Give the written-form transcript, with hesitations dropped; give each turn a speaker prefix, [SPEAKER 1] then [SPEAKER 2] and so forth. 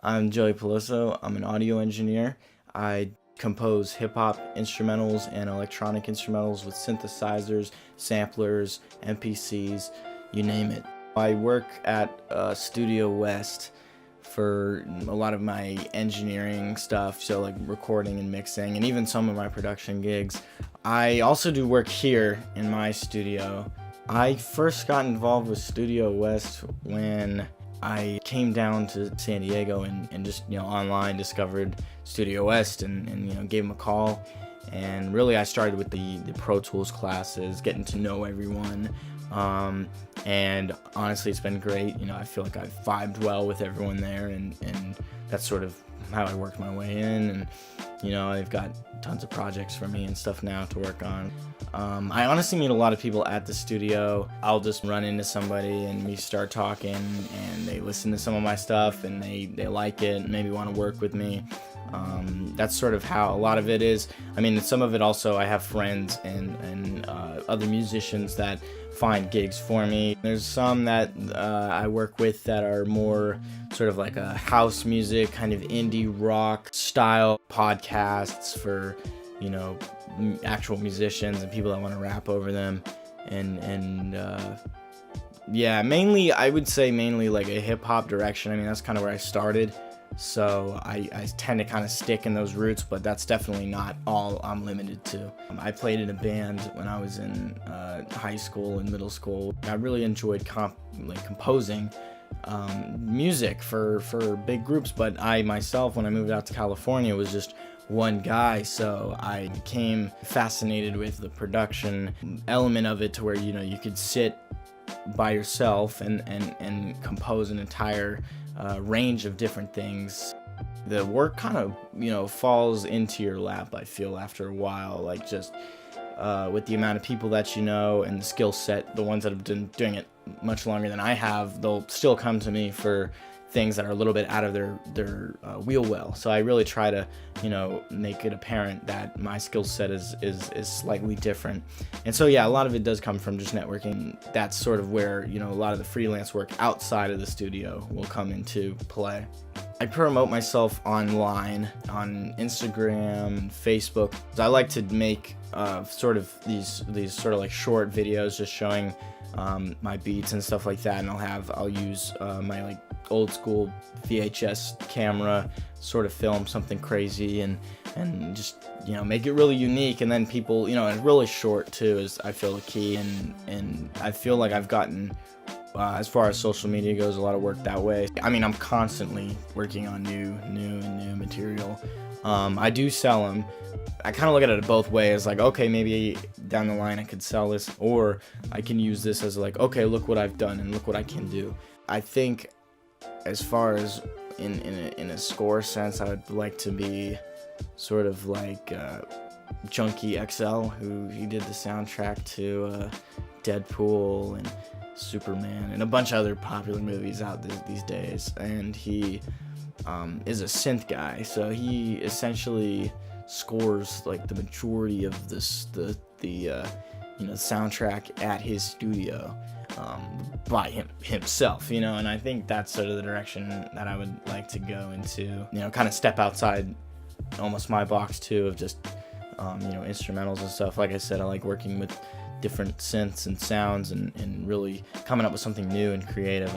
[SPEAKER 1] I'm Joey Peloso. I'm an audio engineer. I compose hip-hop instrumentals and electronic instrumentals with synthesizers, samplers, MPCs, you name it. I work at Studio West for a lot of my engineering stuff, so like recording and mixing, and even some of my production gigs. I also do work here in my studio. I first got involved with Studio West when I came down to San Diego and just, online discovered Studio West and gave them a call. And really I started with the Pro Tools classes, getting to know everyone. And honestly, it's been great. I feel like I've vibed well with everyone there, and that's sort of how I worked my way in. And they've got tons of projects for me and stuff now to work on. I honestly meet a lot of people at the studio. I'll just run into somebody and we start talking, and they listen to some of my stuff and they like it and maybe want to work with me. That's sort of how a lot of it is. I mean, some of it also, I have friends and other musicians that find gigs for me. There's some that I work with that are more sort of like a house music, kind of indie rock style podcasts for, actual musicians and people that want to rap over them. And mainly, I would say mainly like a hip hop direction. I mean, that's kind of where I started. So I tend to kind of stick in those roots, but that's definitely not all I'm limited to. I played in a band when I was in high school and middle school. I really enjoyed composing music for big groups, but I myself, when I moved out to California, was just one guy, so I became fascinated with the production element of it, to where you could sit by yourself and compose an entire range of different things. The work kind of falls into your lap, I feel, after a while, like just with the amount of people that and the skill set. The ones that have been doing it much longer than I have, they'll still come to me for things that are a little bit out of their wheel well. So I really try to make it apparent that my skill set is slightly different. And so a lot of it does come from just networking. That's sort of where a lot of the freelance work outside of the studio will come into play. I promote myself online on Instagram, Facebook. I like to make sort of these sort of like short videos just showing my beats and stuff like that, and I'll use my like old school VHS camera, sort of film something crazy and just make it really unique. And then people, and really short too is, I feel, the key. And I feel like I've gotten as far as social media goes, a lot of work that way. I mean, I'm constantly working on new material. I do sell them. I kind of look at it both ways, like, okay, maybe down the line I could sell this, or I can use this as like, okay, look what I've done and look what I can do. I think as far as in a score sense, I would like to be sort of like Junkie XL, who he did the soundtrack to Deadpool and Superman and a bunch of other popular movies out these days. And he is a synth guy, so he essentially scores like the majority of the soundtrack at his studio by himself, and I think that's sort of the direction that I would like to go into, kind of step outside almost my box too, of just instrumentals and stuff. Like I said, I like working with different synths and sounds and really coming up with something new and creative.